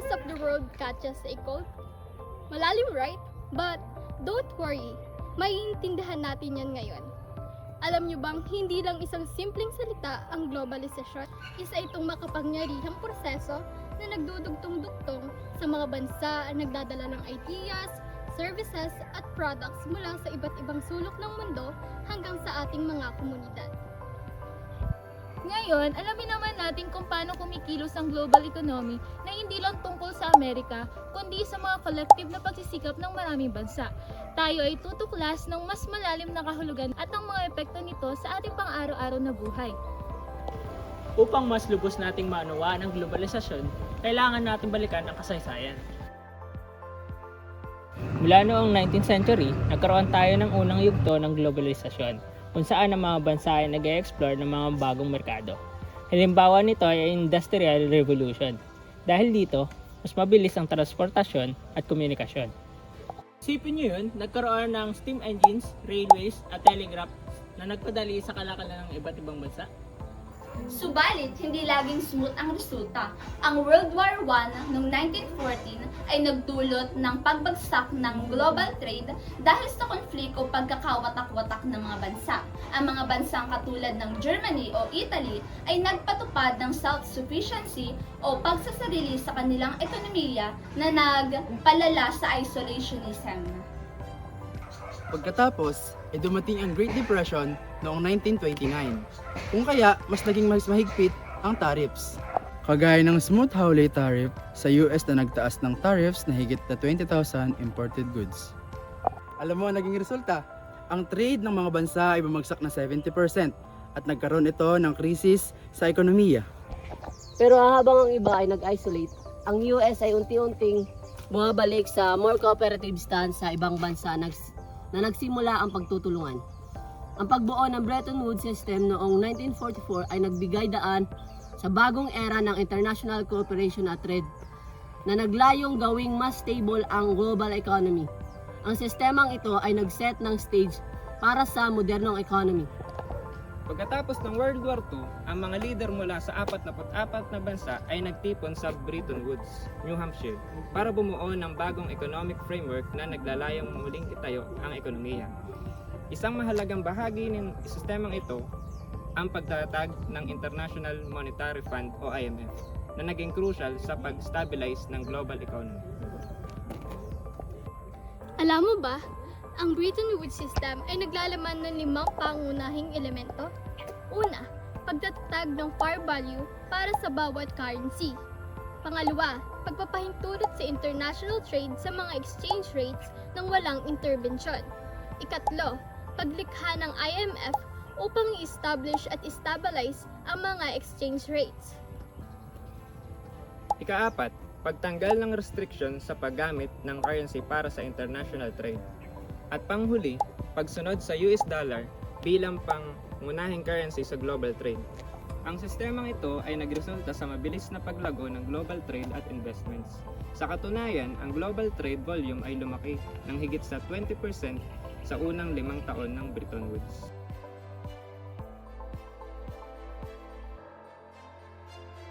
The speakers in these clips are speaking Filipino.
rest of the world catches a cold? Malalim, right? But don't worry, maiintindihan natin yan ngayon. Alam nyo bang hindi lang isang simpleng salita ang globalisasyon? Isa itong makapangyarihang proseso na nagdudugtong-dugtong sa mga bansa ang nagdadala ng ideas, services at products mula sa iba't ibang sulok ng mundo hanggang sa ating mga komunidad. Ngayon, alamin naman natin kung paano kumikilos ang global economy na hindi lang tungkol sa Amerika, kundi sa mga collective na pagsisikap ng maraming bansa. Tayo ay tutuklas ng mas malalim na kahulugan at ang mga epekto nito sa ating pang-araw-araw na buhay. Upang mas lubos nating maunawaan ang globalisasyon, kailangan natin balikan ang kasaysayan. Mula noong 19th century, nagkaroon tayo ng unang yugto ng globalisasyon, kung saan ang mga bansa ay nag-e-explore ng mga bagong merkado. Halimbawa nito ay Industrial Revolution. Dahil dito, mas mabilis ang transportasyon at komunikasyon. Isipin nyo yun, nagkaroon ng steam engines, railways at telegraph na nagpadali sa kalakalan ng iba't ibang bansa. Subalit, hindi laging smooth ang resulta. Ang World War I noong 1914 ay nagdulot ng pagbagsak ng global trade dahil sa konflik o pagkakawatak-watak ng mga bansa. Ang mga bansang katulad ng Germany o Italy ay nagpatupad ng self-sufficiency o pagsasarili sa kanilang ekonomiya na nagpalala sa isolationism. Pagkatapos, ay dumating ang Great Depression noong 1929, kung kaya mas naging mas mahigpit ang tariffs. Kagaya ng Smooth Hawley tariff sa US na nagtaas ng tariffs na higit na 20,000 imported goods. Alam mo ang naging resulta? Ang trade ng mga bansa ay bumagsak na 70% at nagkaroon ito ng krisis sa ekonomiya. Pero habang ang iba ay nag-isolate, ang US ay unti-unting bumabalik sa more cooperative stance sa ibang bansa na nagsimula ang pagtutulungan. Ang pagbuo ng Bretton Woods system noong 1944 ay nagbigay daan sa bagong era ng international cooperation at trade na naglayong gawing mas stable ang global economy. Ang sistemang ito ay nag-set ng stage para sa modernong economy. Pagkatapos ng World War II, ang mga leader mula sa 44 na bansa ay nagtipon sa Bretton Woods, New Hampshire, para bumuo ng bagong economic framework na naglalayong muling itayo ang ekonomiya. Isang mahalagang bahagi ng sistemang ito ang pagtatag ng International Monetary Fund o IMF na naging crucial sa pag-stabilize ng global economy. Alam mo ba, ang Bretton Woods system ay naglalaman ng 5 pangunahing elemento. Una, pagtatatag ng par value para sa bawat currency. Pangalawa, pagpapahintulot sa international trade sa mga exchange rates nang walang intervention. Ikatlo, paglikha ng IMF upang i-establish at stabilize ang mga exchange rates. Ika-4, pagtanggal ng restriction sa paggamit ng currency para sa international trade. At panghuli, pagsunod sa US dollar bilang pangunahing currency sa global trade. Ang sistemang ito ay nagresulta sa mabilis na paglago ng global trade at investments. Sa katunayan, ang global trade volume ay lumaki ng higit sa 20% sa unang 5 taon ng Bretton Woods.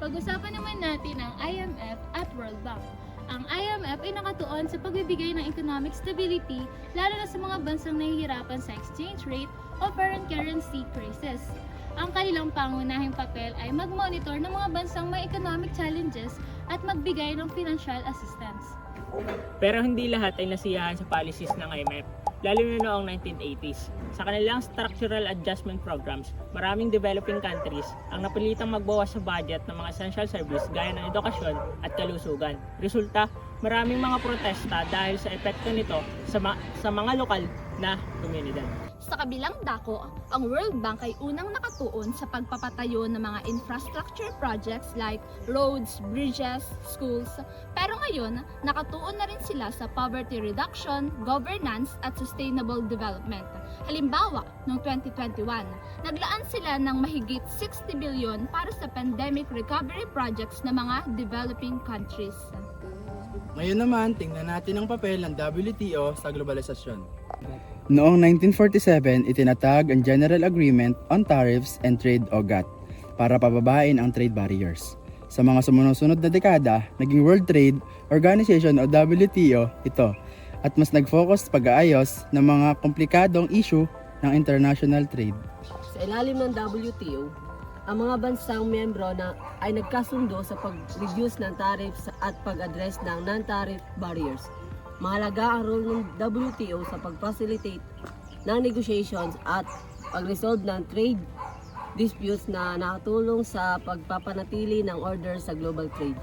Pag-usapan naman natin ang IMF at World Bank. Ang IMF ay nakatuon sa pagbibigay ng economic stability lalo na sa mga bansang nahihirapan sa exchange rate o foreign currency crisis. Ang kanilang pangunahing papel ay mag-monitor ng mga bansang may economic challenges at magbigay ng financial assistance. Pero hindi lahat ay nasiyahan sa policies ng IMF, lalo na noong 1980s. Sa kanilang structural adjustment programs, maraming developing countries ang napilitang magbawas sa budget ng mga essential service gaya ng edukasyon at kalusugan. Resulta, maraming mga protesta dahil sa epekto nito sa mga lokal na komunidad. Sa kabilang dako, ang World Bank ay unang nakatuon sa pagpapatayo ng mga infrastructure projects like roads, bridges, schools. Pero ngayon, nakatuon na rin sila sa poverty reduction, governance at sustainable development. Halimbawa, noong 2021, naglaan sila ng mahigit 60 billion para sa pandemic recovery projects ng mga developing countries. Ngayon naman, tingnan natin ang papel ng WTO sa globalisasyon. Noong 1947, itinatag ang General Agreement on Tariffs and Trade o GATT para pababain ang trade barriers. Sa mga sumunod na dekada, naging World Trade Organization o WTO ito at mas nag-focus sa pag-aayos ng mga komplikadong issue ng international trade. Sa ilalim ng WTO, ang mga bansang miyembro ay nagkasundo sa pag-reduce ng tariffs at pag-address ng non-tariff barriers. Mahalaga ang role ng WTO sa pag-facilitate ng negotiations at pag-resolve ng trade disputes na nakatulong sa pagpapanatili ng order sa global trade.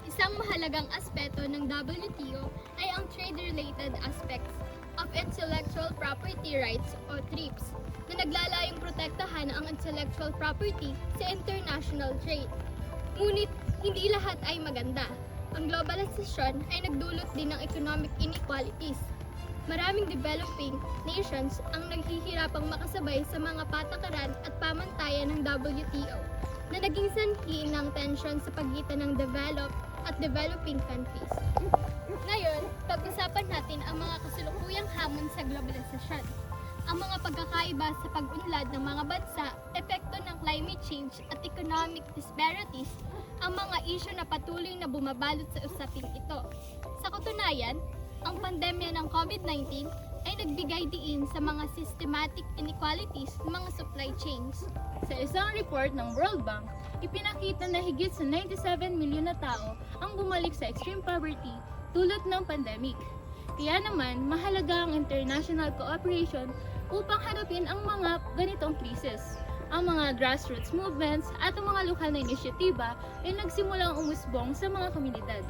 Isang mahalagang aspeto ng WTO ay ang trade-related aspects of intellectual property rights o TRIPS na naglalayong protektahan ang intellectual property sa international trade. Ngunit hindi lahat ay maganda. Ang globalisasyon ay nagdulot din ng economic inequalities. Maraming developing nations ang naghihirapang makasabay sa mga patakaran at pamantayan ng WTO na naging sanhi ng tensyon sa pagitan ng developed at developing countries. Ngayon, pag-usapan natin ang mga kasalukuyang hamon sa globalisasyon. Ang mga pagkakaiba sa pag-unlad ng mga bansa, epekto ng climate change at economic disparities, ang mga isyu na patuloy na bumabalot sa usaping ito. Sa katunayan, ang pandemya ng COVID-19 ay nagbigay diin sa mga systematic inequalities ng mga supply chains. Sa isang report ng World Bank, ipinakita na higit sa 97 milyon na tao ang bumalik sa extreme poverty dulot ng pandemic. Kaya naman, mahalaga ang international cooperation upang harapin ang mga ganitong krisis. Ang mga grassroots movements at ang mga lokal na inisyatiba ay nagsimulang umusbong sa mga komunidad.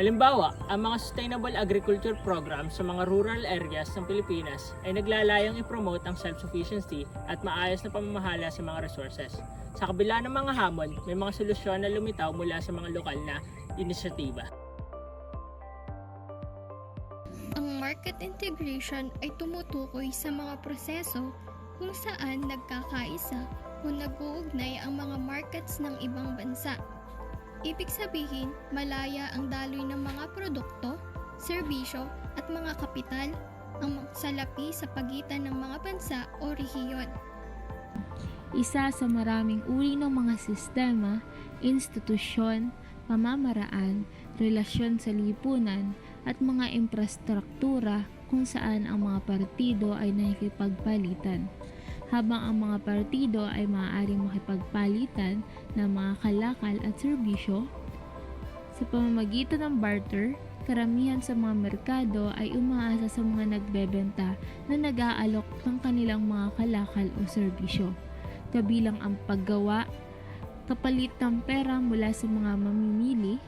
Halimbawa, ang mga sustainable agriculture programs sa mga rural areas ng Pilipinas ay naglalayong i-promote ang self-sufficiency at maayos na pamamahala sa mga resources. Sa kabila ng mga hamon, may mga solusyon na lumitaw mula sa mga lokal na inisyatiba. Ang market integration ay tumutukoy sa mga proseso kung saan nagkakaisa o nag-uugnay ang mga markets ng ibang bansa. Ibig sabihin, malaya ang daloy ng mga produkto, serbisyo at mga kapital ang salapi sa pagitan ng mga bansa o rehiyon. Isa sa maraming uri ng mga sistema, institusyon, pamamaraan, relasyon sa lipunan, at mga infrastruktura kung saan ang mga partido ay nakikipagpalitan. Habang ang mga partido ay maaaring makipagpalitan ng mga kalakal at serbisyo, sa pamamagitan ng barter, karamihan sa mga merkado ay umaasa sa mga nagbebenta na nag-aalok ng kanilang mga kalakal o serbisyo, kabilang ang paggawa, kapalit ng pera mula sa mga mamimili.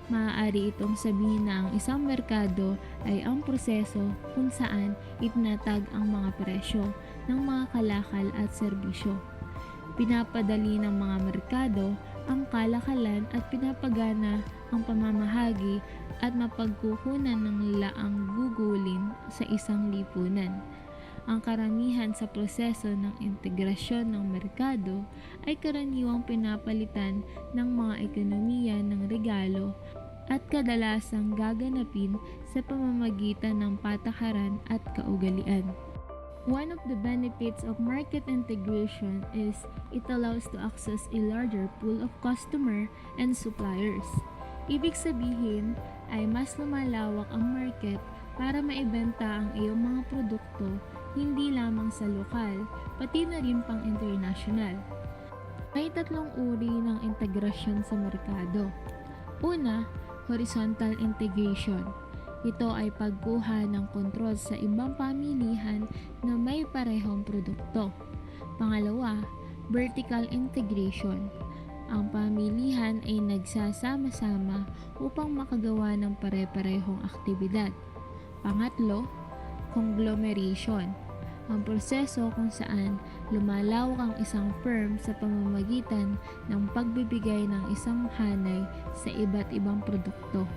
Maaari itong sabihin na ang isang merkado ay ang proseso kung saan itinatag ang mga presyo ng mga kalakal at serbisyo. Pinapadali ng mga merkado ang kalakalan at pinapagana ang pamamahagi at mapagkukunan ng nila ang gugulin sa isang lipunan. Ang karamihan sa proseso ng integrasyon ng merkado ay karaniwang pinapalitan ng mga ekonomiya ng regalo at kadalasang gaganapin sa pamamagitan ng patakaran at kaugalian. One of the benefits of market integration is it allows to access a larger pool of customer and suppliers. Ibig sabihin ay mas lumalawak ang market para maibenta ang iyong mga produkto hindi lamang sa lokal, pati na rin pang international. May tatlong uri ng integrasyon sa merkado. Una, horizontal integration. Ito ay pagkuha ng kontrol sa ibang pamilihan na may parehong produkto. Pangalawa, vertical integration. Ang pamilihan ay nagsasama-sama upang makagawa ng pare-parehong aktibidad. Pangatlo, conglomeration. Ang proseso kung saan lumalawak ang isang firm sa pamamagitan ng pagbibigay ng isang hanay sa iba't ibang produkto.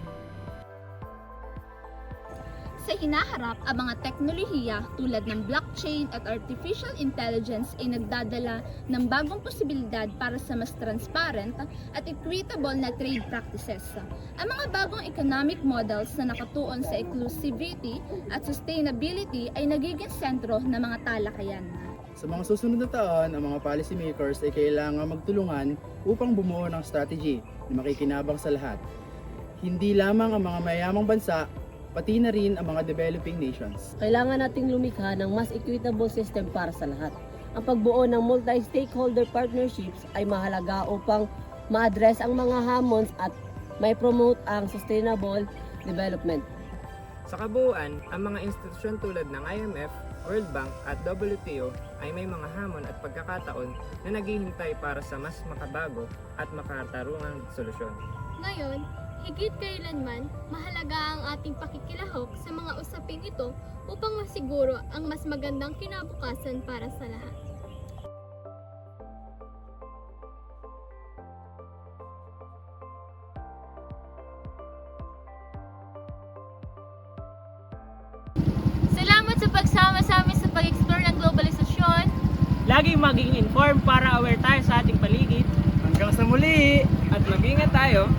Sa hinaharap, ang mga teknolohiya tulad ng blockchain at artificial intelligence ay nagdadala ng bagong posibilidad para sa mas transparent at equitable na trade practices. Ang mga bagong economic models na nakatuon sa inclusivity at sustainability ay nagiging sentro ng mga talakayan. Sa mga susunod na taon, ang mga policymakers ay kailangan magtulungan upang bumuo ng strategy na makikinabang sa lahat. Hindi lamang ang mga mayamang bansa, pati na rin ang mga developing nations. Kailangan nating lumikha ng mas equitable system para sa lahat. Ang pagbuo ng multi-stakeholder partnerships ay mahalaga upang ma-address ang mga hamons at may promote ang sustainable development. Sa kabuuan, ang mga institusyon tulad ng IMF, World Bank at WTO ay may mga hamon at pagkakataon na naghihintay para sa mas makabago at makatarungang solusyon. Ngayon, higit kailanman, mahalaga ang ating pakikilahok sa mga usaping ito upang masiguro ang mas magandang kinabukasan para sa lahat. Salamat sa pagsama sa amin sa pag-explore ng globalisasyon. Laging maging informed para aware tayo sa ating paligid. Hanggang sa muli! At mag-ingat tayo